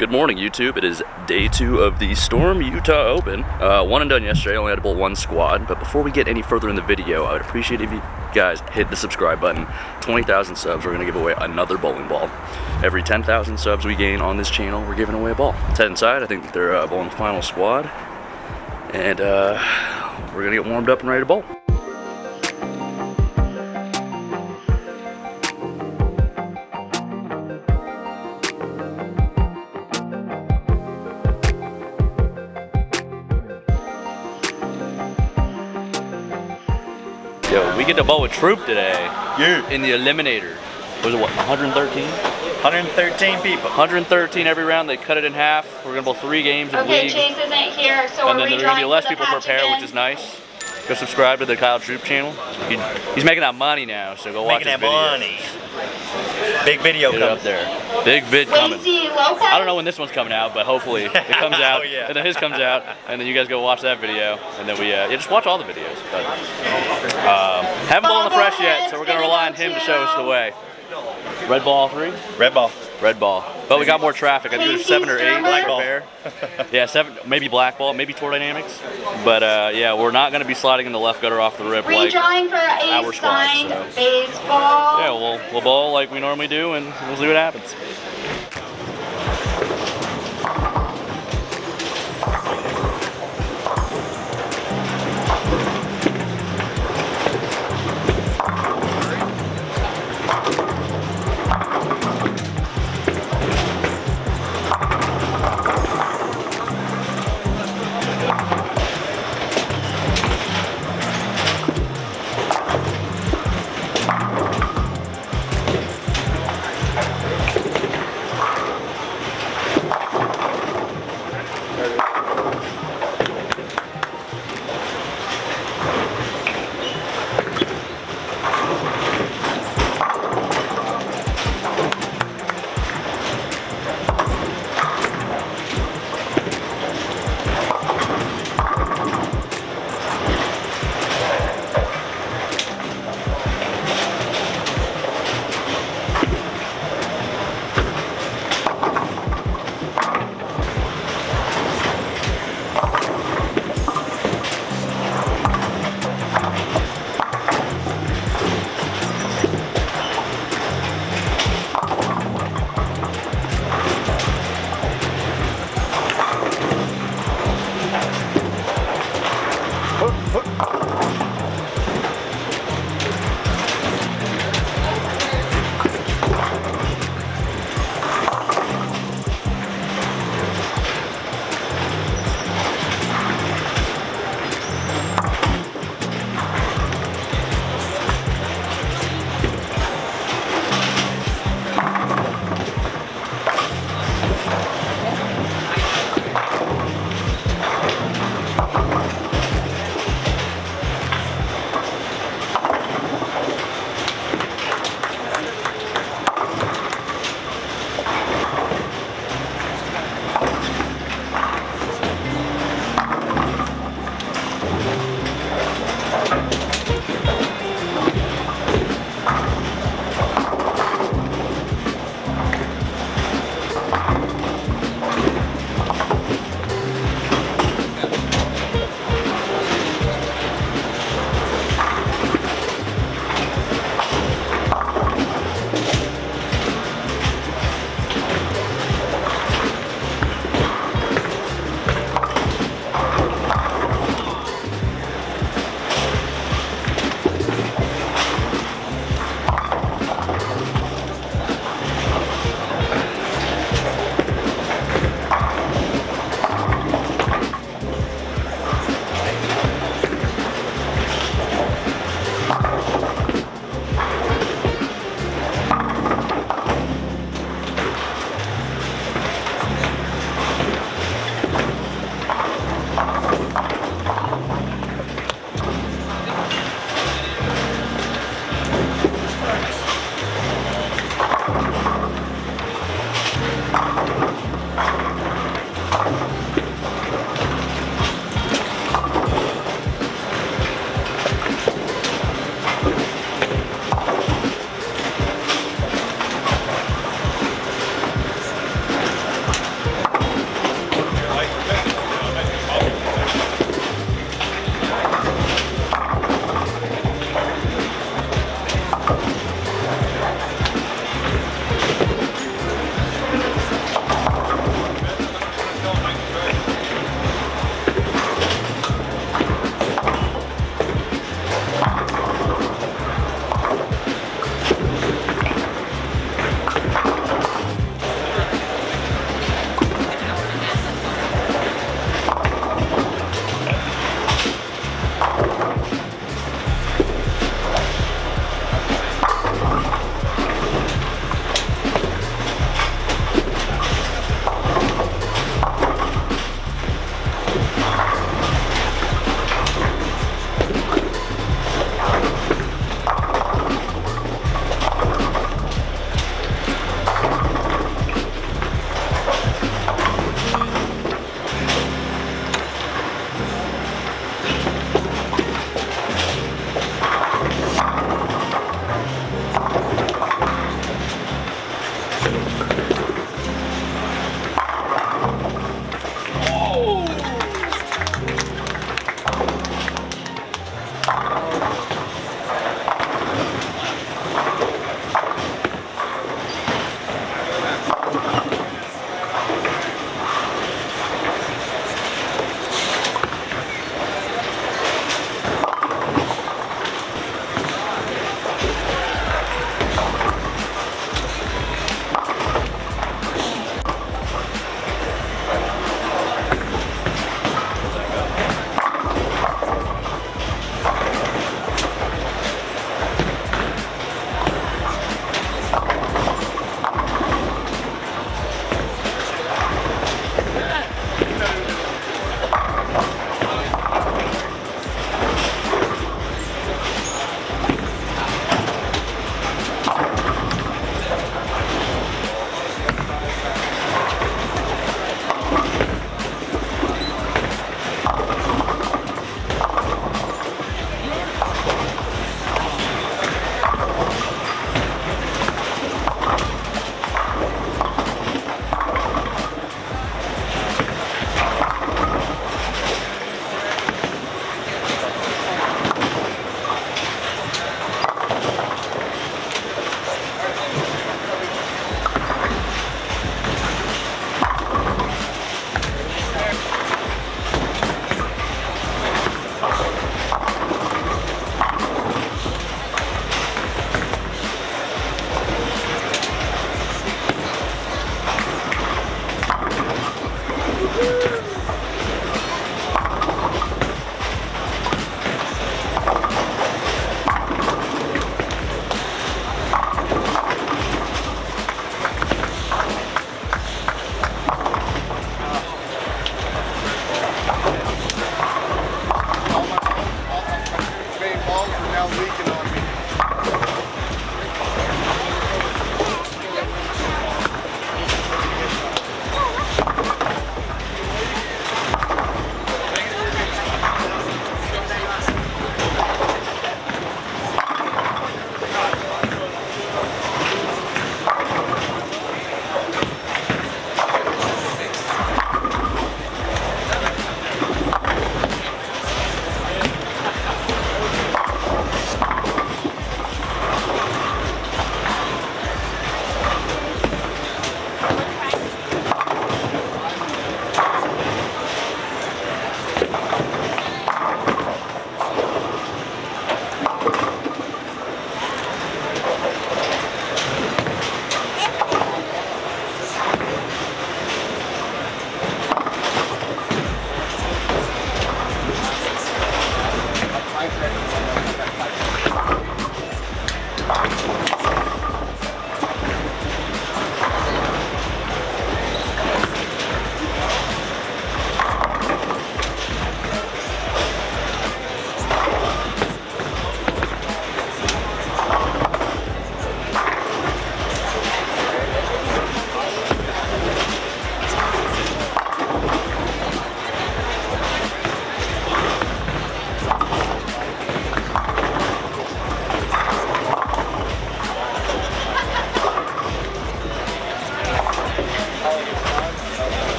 Good morning, YouTube. It is day 2 of the Storm Utah Open. One and done yesterday. I only had to bowl one squad. But before we get any further in the video, I would appreciate if you guys hit the subscribe button. 20,000 subs, we're going to give away another bowling ball. Every 10,000 subs we gain on this channel, we're giving away a ball. Let's head inside. I think they're bowling the final squad. And we're going to get warmed up and ready to bowl. Yo, we get to bowl with Troop today. Yeah. In the Eliminator. Was it what, 113? 113 people. 113 every round. They cut it in half. We're gonna bowl 3 games of Okay, league. Chase isn't here, so And we're then there's gonna be redrawing less for the people per patch pair, again. which is nice. Go subscribe to the Kyle Troop channel. He's making that money now, so go watch his Making that videos. money. Big video Get it coming. up there. Big vid coming. Lazy Lopez. I don't know when this one's coming out, but hopefully it comes out, Oh, yeah. and then his comes out, and then you guys go watch that video, and then we just watch all the videos. But haven't bowled in the fresh yet, so we're gonna rely on him to show us the way. Red ball 3. Red ball. Red ball. But we got more traffic. I think there's 7 or 8 Black ball. pair. Yeah, 7, maybe black ball, maybe Tour Dynamics. But yeah, we're not going to be sliding in the left gutter off the rip like Redrawing for our a squad, signed so. baseball. Yeah, we'll bowl like we normally do, and we'll see what happens.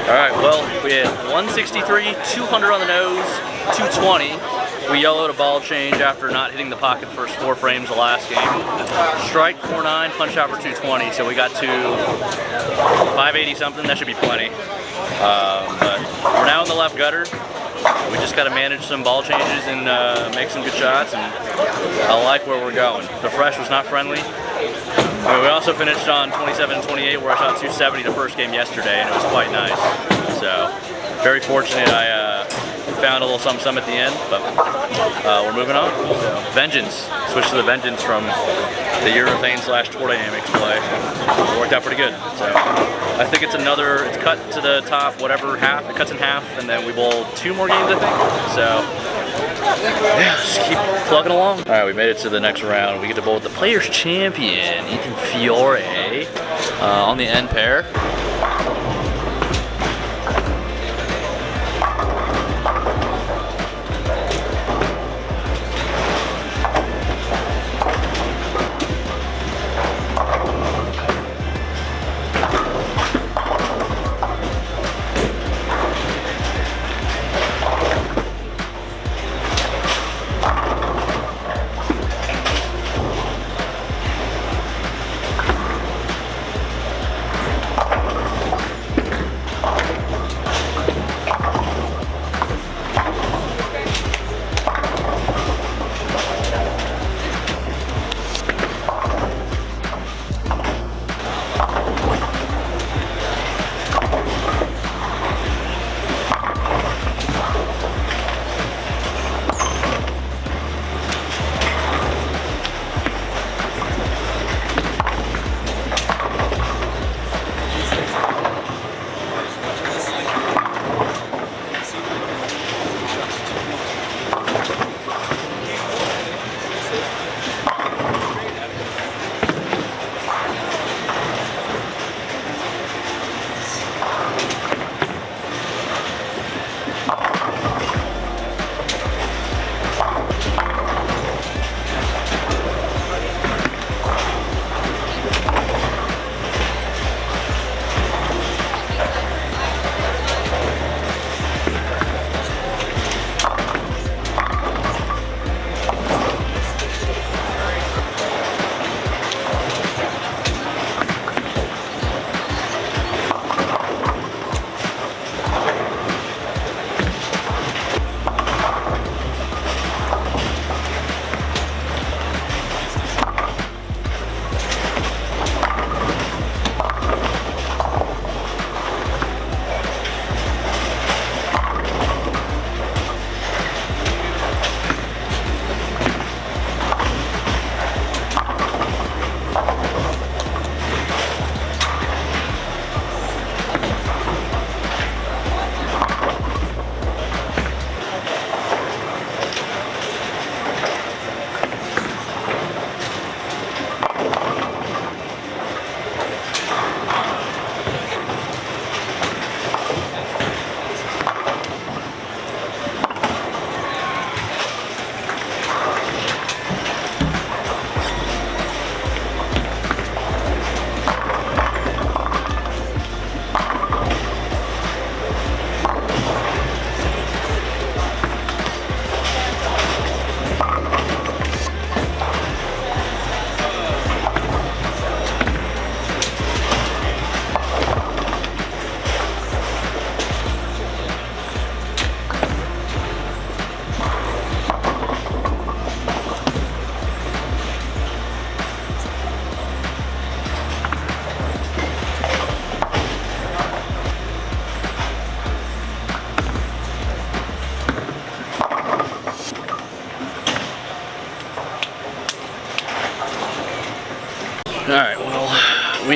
Alright, well, we had 163, 200 on the nose, 220. We yellowed a ball change after not hitting the pocket first 4 frames the last game. Strike 4.9, punch out for 220, so we got to 580 something. That should be plenty. But we're now in the left gutter. We just got to manage some ball changes and make some good shots, and I like where we're going. The fresh was not friendly. We also finished on 27-28, where I shot 270 the first game yesterday, and it was quite nice. So, very fortunate I found a little some at the end, but we're moving on. So, Vengeance. Switched to the Vengeance from the urethane/Tour Dynamics play. It worked out pretty good. So, I think it's cut to the top, whatever, half. It cuts in half, and then we bowl 2 more games, I think. So, yeah, just keep plugging along. All right, we made it to the next round. We get to bowl with the Players Champion, Ethan Fiore, on the end pair.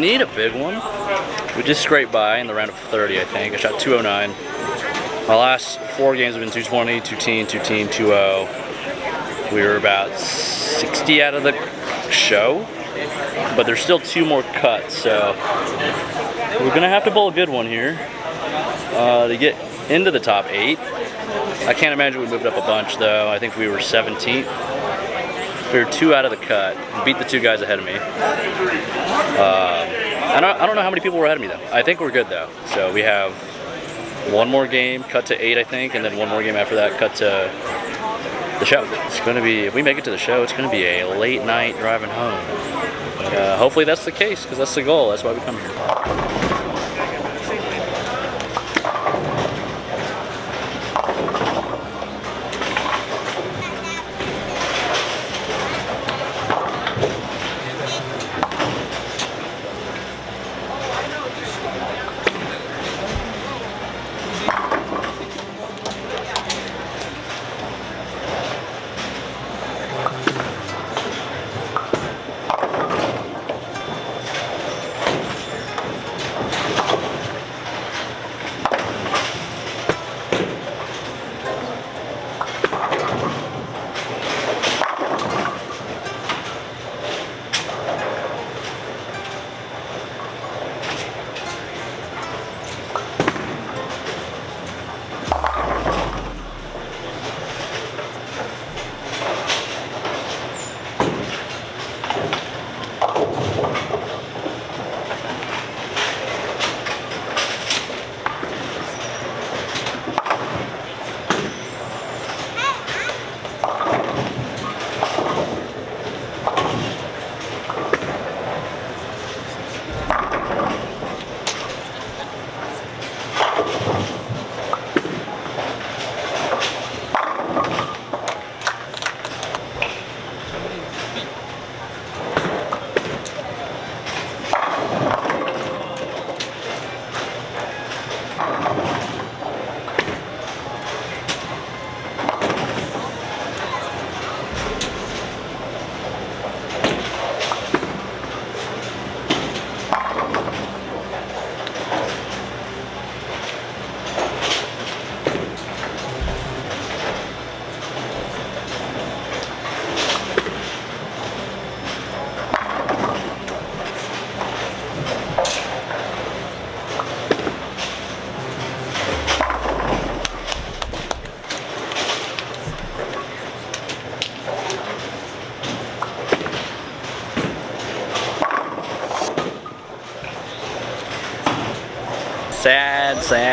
need a big one. We just scraped by in the round of 30, I think. I shot 209. My last 4 games have been 220, 210, 210, 2-0. We were about 60 out of the show, but there's still 2 more cuts, so we're gonna have to bowl a good one here to get into the top 8. I can't imagine we moved up a bunch though. I think we were 17th. We were 2 out of the cut. Beat the 2 guys ahead of me. I don't know how many people were ahead of me though. I think we're good though. So we have 1 more game, cut to 8 I think, and then 1 more game after that, cut to the show. It's gonna be, if we make it to the show, it's gonna be a late night driving home. But hopefully that's the case, because that's the goal. That's why we come here.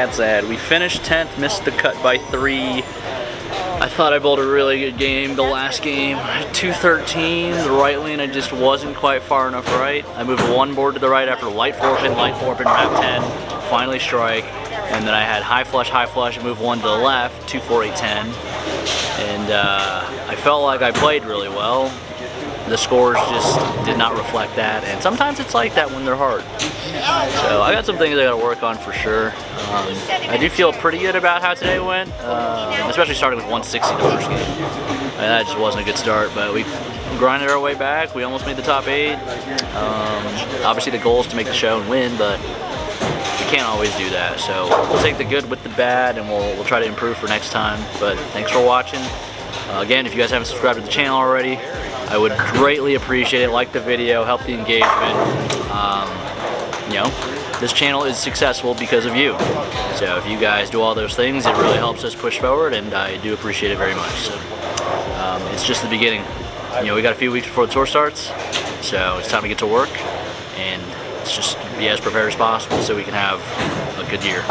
Sad. We finished 10th, missed the cut by 3. I thought I bowled a really good game. The last game, 213. The right lane, I just wasn't quite far enough right. I moved 1 board to the right after light 4-pin, wrap 10, finally strike. And then I had high flush, and moved 1 to the left, 2, 4, 8, 10. And I felt like I played really well. The scores just did not reflect that, and sometimes it's like that when they're hard. So I got some things I got to work on for sure. I do feel pretty good about how today went, especially starting with 160 the first game. I mean, that just wasn't a good start, but we grinded our way back. We almost made the top 8. Obviously the goal is to make the show and win, but we can't always do that. So we'll take the good with the bad, and we'll try to improve for next time. But thanks for watching. Again, if you guys haven't subscribed to the channel already, I would greatly appreciate it. Like the video, help the engagement. You know, this channel is successful because of you. So if you guys do all those things, it really helps us push forward, and I do appreciate it very much. So it's just the beginning. You know, we got a few weeks before the tour starts, so it's time to get to work, and let's just be as prepared as possible so we can have a good year.